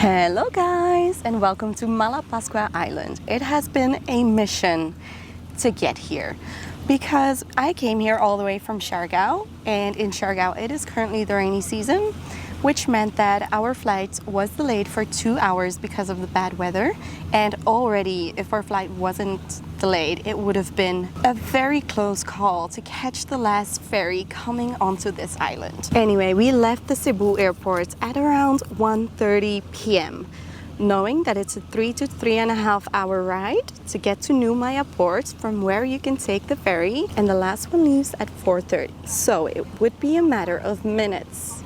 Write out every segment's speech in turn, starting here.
Hello guys, and welcome to Malapascua Island. It has been a mission to get here because I came here all the way from Siargao, and in Siargao it is currently the rainy season, which meant that our flight was delayed for 2 hours because of the bad weather. And already, if our flight wasn't delayed, it would have been a very close call to catch the last ferry coming onto this island. Anyway, we left the Cebu airport at around 1:30 p.m. knowing that it's a 3 to 3.5 hour ride to get to New Maya Port, from where you can take the ferry, and the last one leaves at 4:30. So it would be a matter of minutes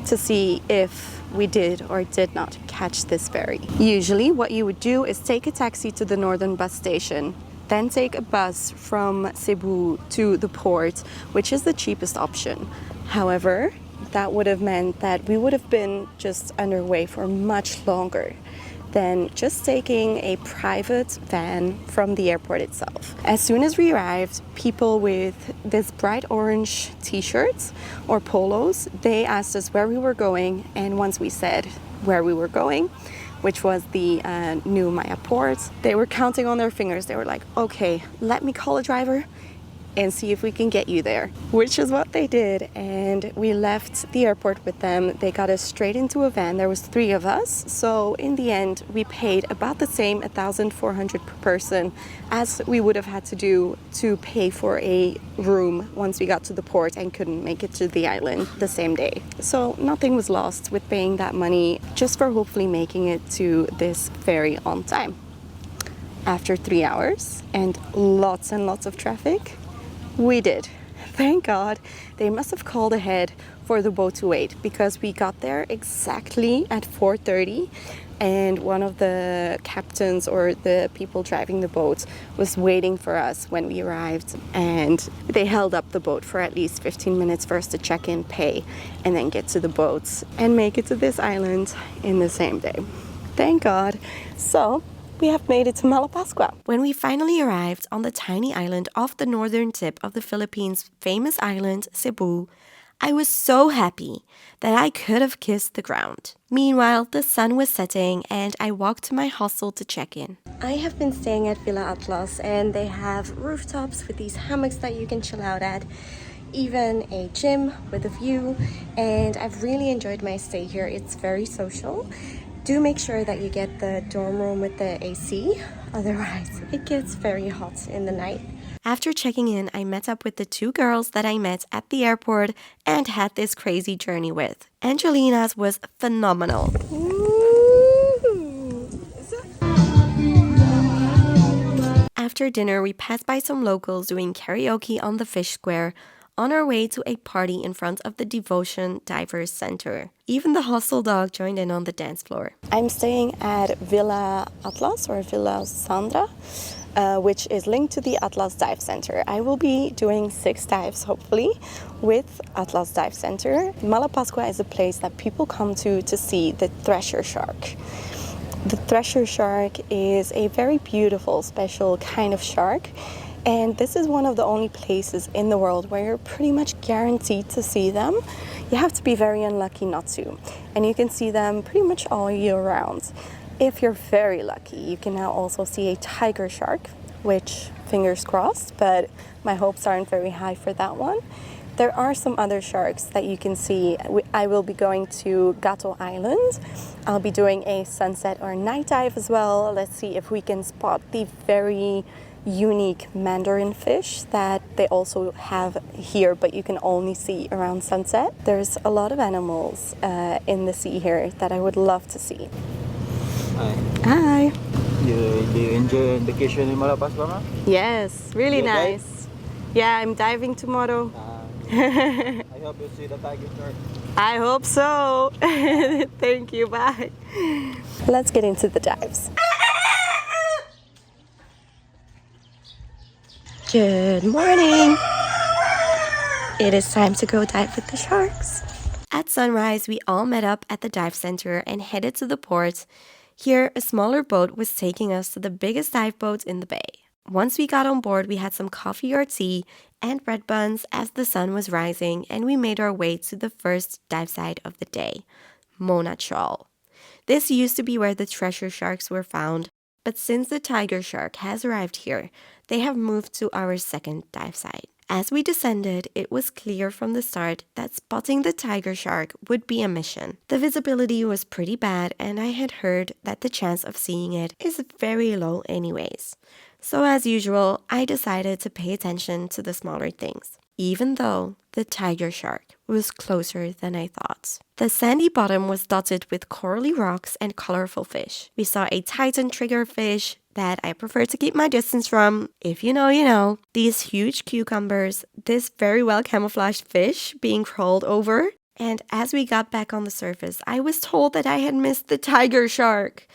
to see if we did or did not catch this ferry. Usually what you would do is take a taxi to the northern bus station, then take a bus from Cebu to the port, which is the cheapest option. However, that would have meant that we would have been just underway for much longer than just taking a private van from the airport itself. As soon as we arrived, people with this bright orange t-shirts or polos, they asked us where we were going, and once we said where we were going, which was the New Maya Port, they were counting on their fingers. They were like, okay, let me call a driver and see if we can get you there, which is what they did. And we left the airport with them. They got us straight into a van. There was 3 of us, so in the end we paid about the same, 1,400 per person, as we would have had to do to pay for a room once we got to the port and couldn't make it to the island the same day. So nothing was lost with paying that money just for hopefully making it to this ferry on time. After 3 hours and lots of traffic, we did. Thank God. They must have called ahead for the boat to wait, because we got there exactly at 4:30, and one of the captains or the people driving the boat was waiting for us when we arrived, and they held up the boat for at least 15 minutes for us to check in, pay, and then get to the boats and make it to this island in the same day. Thank God. So we have made it to Malapascua. When we finally arrived on the tiny island off the northern tip of the Philippines' famous island, Cebu, I was so happy that I could have kissed the ground. Meanwhile, the sun was setting and I walked to my hostel to check in. I have been staying at Villa Atlas, and they have rooftops with these hammocks that you can chill out at, even a gym with a view, and I've really enjoyed my stay here. It's very social. Do make sure that you get the dorm room with the AC, otherwise it gets very hot in the night. After checking in, I met up with the 2 girls that I met at the airport and had this crazy journey with. Angelina's was phenomenal. After dinner, we passed by some locals doing karaoke on the fish square, on our way to a party in front of the Devotion Divers Center. Even the hostel dog joined in on the dance floor. I'm staying at Villa Atlas or Villa Sandra, which is linked to the Atlas Dive Center. I will be doing 6 dives, hopefully, with Atlas Dive Center. Malapascua is a place that people come to see the thresher shark. The thresher shark is a very beautiful, special kind of shark. And this is one of the only places in the world where you're pretty much guaranteed to see them. You have to be very unlucky not to. And you can see them pretty much all year round. If you're very lucky, you can now also see a tiger shark, which, fingers crossed, but my hopes aren't very high for that one. There are some other sharks that you can see. I will be going to Gato Island. I'll be doing a sunset or night dive as well. Let's see if we can spot the very unique mandarin fish that they also have here, but you can only see around sunset. There's a lot of animals in the sea here that I would love to see. Hi. Hi. Do you enjoy vacation in Malapascua? Yes, really You dive? nice. Yeah, I'm diving tomorrow. I hope you see the tiger shark. I hope so. Thank you, bye. Let's get into the dives. Good morning! It is time to go dive with the sharks. At sunrise, we all met up at the dive center and headed to the port. Here, a smaller boat was taking us to the biggest dive boat in the bay. Once we got on board, we had some coffee or tea and bread buns as the sun was rising, and we made our way to the first dive site of the day, Mona Trawl. This used to be where the treasure sharks were found, but since the tiger shark has arrived here, they have moved to our second dive site. As we descended, it was clear from the start that spotting the tiger shark would be a mission. The visibility was pretty bad, and I had heard that the chance of seeing it is very low anyways. So as usual, I decided to pay attention to the smaller things, even though the tiger shark was closer than I thought. The sandy bottom was dotted with corally rocks and colorful fish. We saw a titan triggerfish that I prefer to keep my distance from. If you know, you know. These huge cucumbers, this very well camouflaged fish being crawled over. And as we got back on the surface, I was told that I had missed the tiger shark.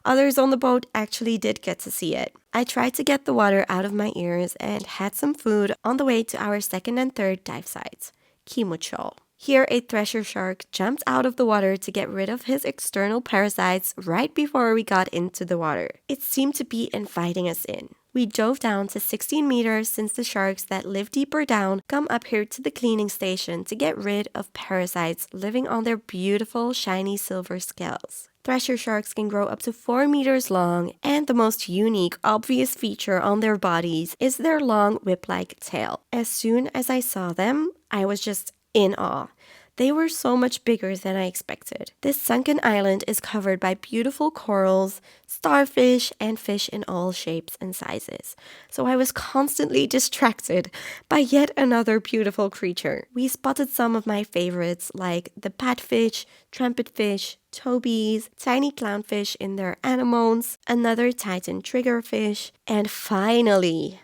Others on the boat actually did get to see it. I tried to get the water out of my ears and had some food on the way to our second and third dive sites, Kimucho. Here, a thresher shark jumped out of the water to get rid of his external parasites right before we got into the water. It seemed to be inviting us in. We dove down to 16 meters since the sharks that live deeper down come up here to the cleaning station to get rid of parasites living on their beautiful shiny silver scales. Thresher sharks can grow up to 4 meters long, and the most unique, obvious feature on their bodies is their long whip-like tail. As soon as I saw them, I was just in awe. They were so much bigger than I expected. This sunken island is covered by beautiful corals, starfish, and fish in all shapes and sizes. So I was constantly distracted by yet another beautiful creature. We spotted some of my favorites like the patfish, trumpetfish, tobies, tiny clownfish in their anemones, another titan triggerfish, and finally,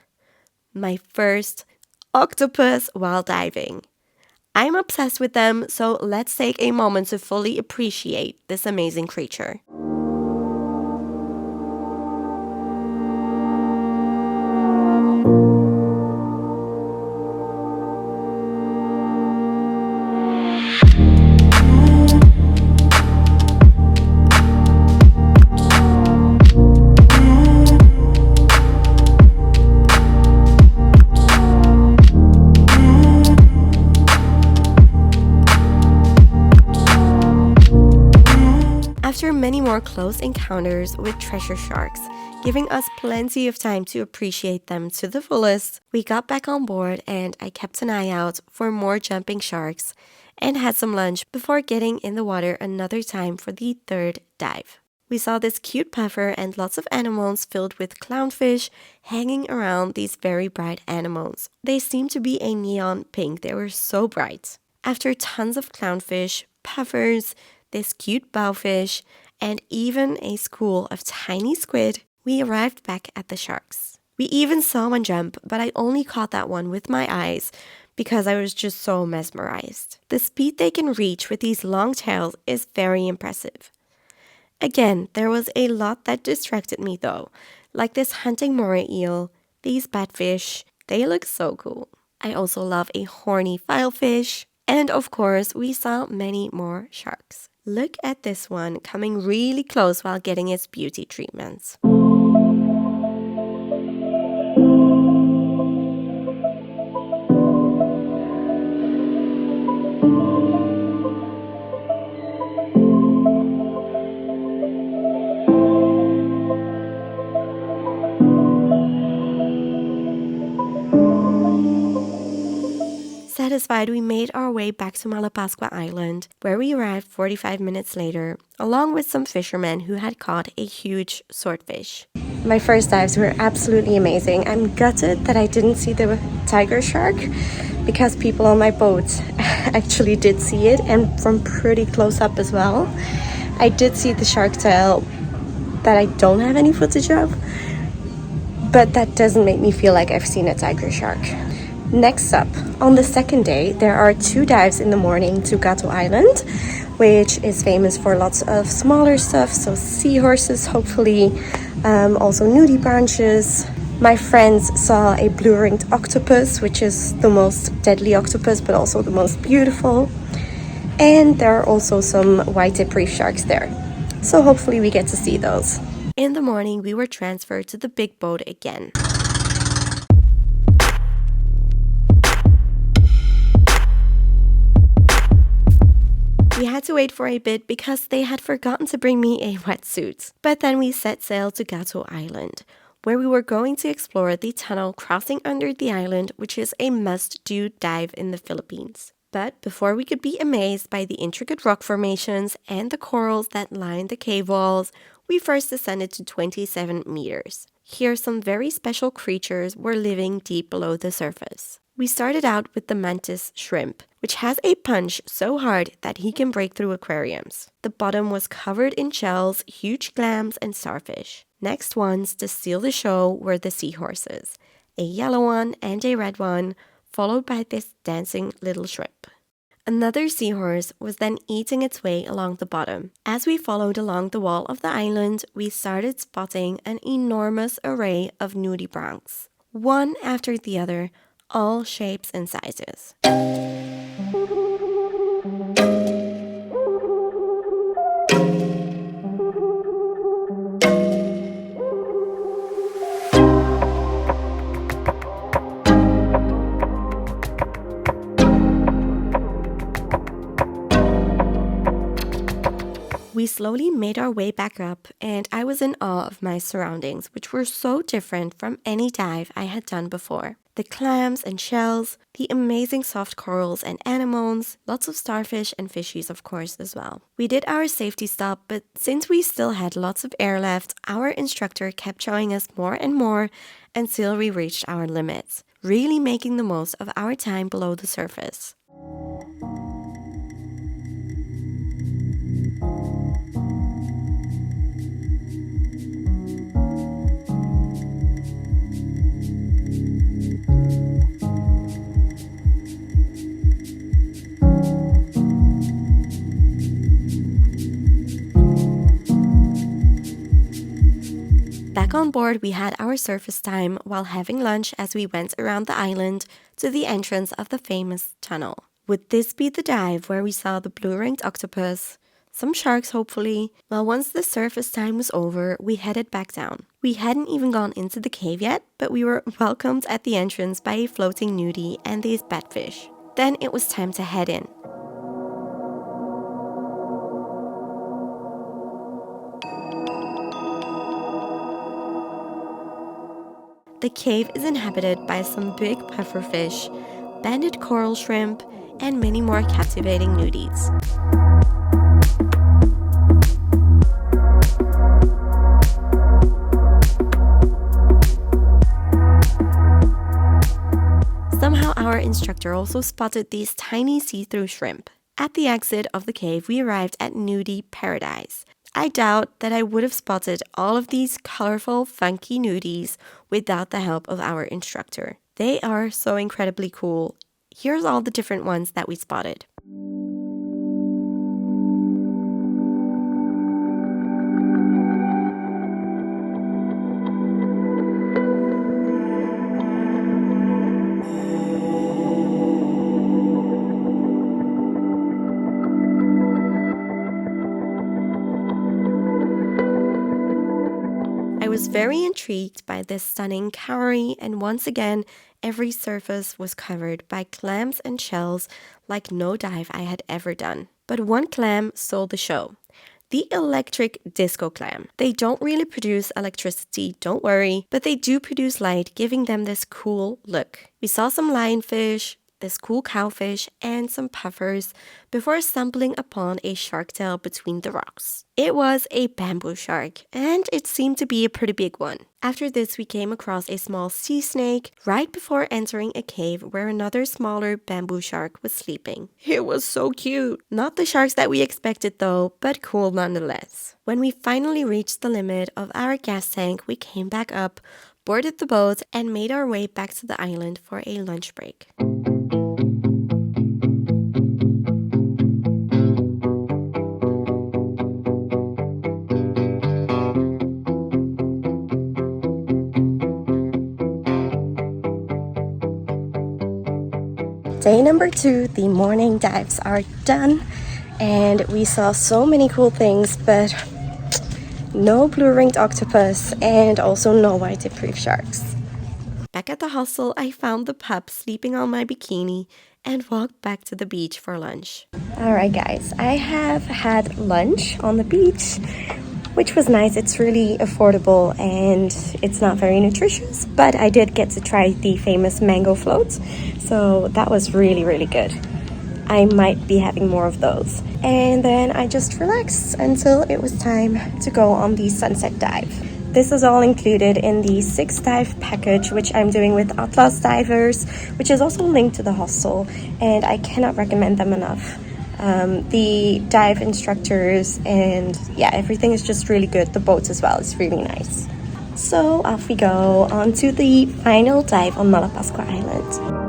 my first octopus while diving. I'm obsessed with them, so let's take a moment to fully appreciate this amazing creature. After many more close encounters with treasure sharks, giving us plenty of time to appreciate them to the fullest, we got back on board and I kept an eye out for more jumping sharks and had some lunch before getting in the water another time for the third dive. We saw this cute puffer and lots of anemones filled with clownfish hanging around these very bright anemones. They seemed to be a neon pink, they were so bright. After tons of clownfish, puffers, this cute bowfish, and even a school of tiny squid, we arrived back at the sharks. We even saw one jump, but I only caught that one with my eyes because I was just so mesmerized. The speed they can reach with these long tails is very impressive. Again, there was a lot that distracted me though, like this hunting moray eel, these batfish, they look so cool. I also love a horny filefish, and of course, we saw many more sharks. Look at this one coming really close while getting its beauty treatments. Satisfied, we made our way back to Malapascua Island, where we arrived 45 minutes later, along with some fishermen who had caught a huge swordfish. My first dives were absolutely amazing. I'm gutted that I didn't see the tiger shark because people on my boat actually did see it, and from pretty close up as well. I did see the shark tail that I don't have any footage of, but that doesn't make me feel like I've seen a tiger shark. Next up, on the second day, there are 2 dives in the morning to Gato Island, which is famous for lots of smaller stuff, so seahorses, hopefully, also nudie branches. My friends saw a blue-ringed octopus, which is the most deadly octopus, but also the most beautiful. And there are also some white-tip reef sharks there, so hopefully we get to see those. In the morning, we were transferred to the big boat again. We had had to wait for a bit because they had forgotten to bring me a wetsuit. But then we set sail to Gato Island, where we were going to explore the tunnel crossing under the island, which is a must-do dive in the Philippines. But before we could be amazed by the intricate rock formations and the corals that line the cave walls, we first descended to 27 meters. Here, some very special creatures were living deep below the surface. We started out with the mantis shrimp, which has a punch so hard that he can break through aquariums. The bottom was covered in shells, huge clams, and starfish. Next ones to steal the show were the seahorses, a yellow one and a red one, followed by this dancing little shrimp. Another seahorse was then eating its way along the bottom. As we followed along the wall of the island, we started spotting an enormous array of nudibranchs, one after the other, all shapes and sizes. We slowly made our way back up, and I was in awe of my surroundings, which were so different from any dive I had done before. The clams and shells, the amazing soft corals and anemones, lots of starfish and fishies of course as well. We did our safety stop, but since we still had lots of air left, our instructor kept showing us more and more until we reached our limits, really making the most of our time below the surface. Back on board, we had our surface time while having lunch as we went around the island to the entrance of the famous tunnel. Would this be the dive where we saw the blue-ringed octopus, some sharks hopefully? Well, once the surface time was over, we headed back down. We hadn't even gone into the cave yet, but we were welcomed at the entrance by a floating nudie and these batfish. Then it was time to head in. The cave is inhabited by some big pufferfish, banded coral shrimp, and many more captivating nudies. Somehow our instructor also spotted these tiny see-through shrimp. At the exit of the cave, we arrived at Nudie Paradise. I doubt that I would have spotted all of these colorful, funky nudies without the help of our instructor. They are so incredibly cool. Here's all the different ones that we spotted. I was very intrigued by this stunning cowrie, and once again, every surface was covered by clams and shells like no dive I had ever done. But one clam stole the show. The electric disco clam. They don't really produce electricity, don't worry, but they do produce light, giving them this cool look. We saw some lionfish, this cool cowfish, and some puffers before stumbling upon a shark tail between the rocks. It was a bamboo shark, and it seemed to be a pretty big one. After this, we came across a small sea snake right before entering a cave where another smaller bamboo shark was sleeping. It was so cute. Not the sharks that we expected though, but cool nonetheless. When we finally reached the limit of our gas tank, we came back up, boarded the boat, and made our way back to the island for a lunch break. Day number 2, the morning dives are done, and we saw so many cool things, but no blue-ringed octopus and also no white-tipped reef sharks. Back at the hostel, I found the pup sleeping on my bikini, and walked back to the beach for lunch. Alright guys, I have had lunch on the beach, which was nice. It's really affordable and it's not very nutritious, but I did get to try the famous mango floats, so that was really good. I might be having more of those. And then I just relaxed until it was time to go on the sunset dive. This is all included in the 6-dive package, which I'm doing with Atlas Divers, which is also linked to the hostel, and I cannot recommend them enough. The dive instructors and yeah, everything is just really good. The boats as well, it's really nice. So off we go on to the final dive on Malapascua Island.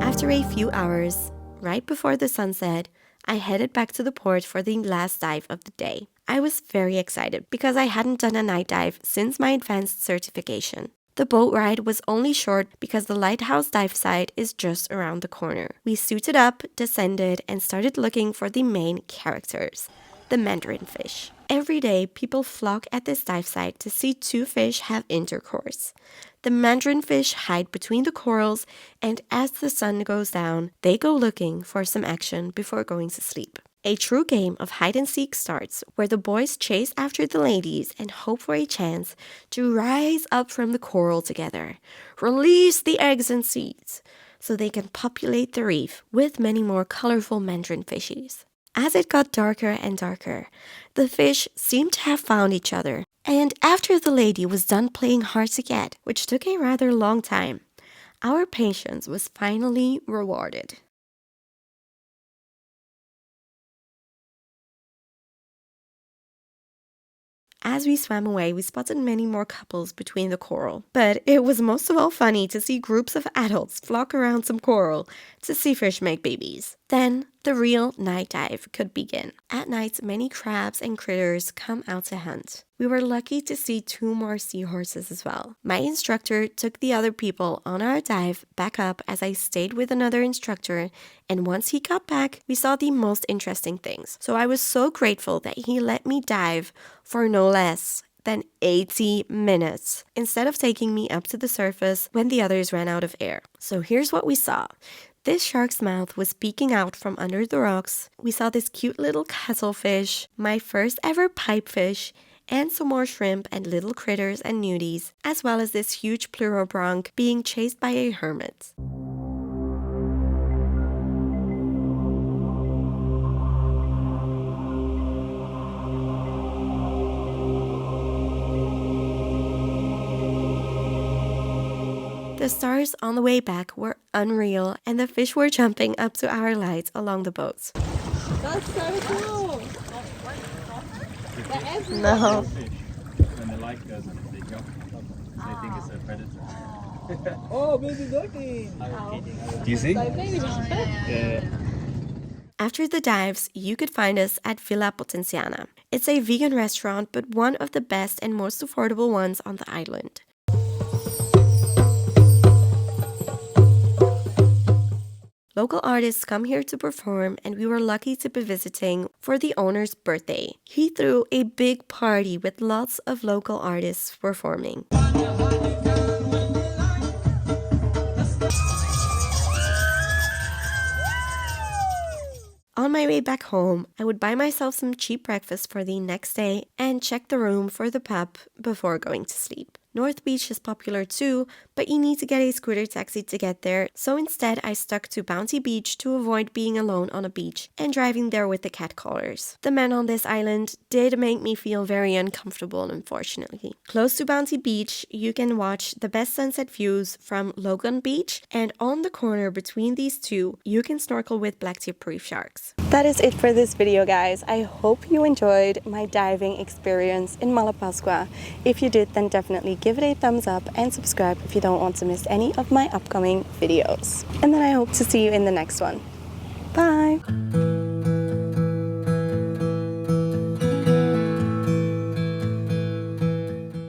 After a few hours, right before the sunset, I headed back to the port for the last dive of the day. I was very excited because I hadn't done a night dive since my advanced certification. The boat ride was only short because the lighthouse dive site is just around the corner. We suited up, descended, and started looking for the main characters, the mandarin fish. Every day, people flock at this dive site to see two fish have intercourse. The mandarin fish hide between the corals, and as the sun goes down, they go looking for some action before going to sleep. A true game of hide and seek starts, where the boys chase after the ladies and hope for a chance to rise up from the coral together, release the eggs and seeds, so they can populate the reef with many more colorful mandarin fishies. As it got darker and darker, the fish seemed to have found each other, and after the lady was done playing hard to get, which took a rather long time, our patience was finally rewarded. As we swam away, we spotted many more couples between the coral. But it was most of all funny to see groups of adults flock around some coral to see fish make babies. Then, the real night dive could begin. At night, many crabs and critters come out to hunt. We were lucky to see 2 more seahorses as well. My instructor took the other people on our dive back up as I stayed with another instructor, and once he got back, we saw the most interesting things. So I was so grateful that he let me dive for no less than 80 minutes, instead of taking me up to the surface when the others ran out of air. So here's what we saw. This shark's mouth was peeking out from under the rocks. We saw this cute little cuttlefish, my first ever pipefish, and some more shrimp and little critters and nudies, as well as this huge plurobronch being chased by a hermit. The stars on the way back were unreal, and the fish were jumping up to our lights along the boats. That's so cool! No. When the light goes on, they jump. They think it's a predator. Oh, baby dolphin! Do you see? Yeah. After the dives, you could find us at Villa Potenziana. It's a vegan restaurant, but one of the best and most affordable ones on the island. Local artists come here to perform, and we were lucky to be visiting for the owner's birthday. He threw a big party with lots of local artists performing. On my way back home, I would buy myself some cheap breakfast for the next day and check the room for the pub before going to sleep. North Beach is popular too, but you need to get a scooter taxi to get there, so instead I stuck to Bounty Beach to avoid being alone on a beach and driving there with the catcallers. The men on this island did make me feel very uncomfortable, unfortunately. Close to Bounty Beach, you can watch the best sunset views from Logan Beach, and on the corner between these two, you can snorkel with blacktip reef sharks. That is it for this video, guys. I hope you enjoyed my diving experience in Malapascua. If you did, then definitely give it a thumbs up and subscribe if you don't want to miss any of my upcoming videos. And then I hope to see you in the next one. Bye!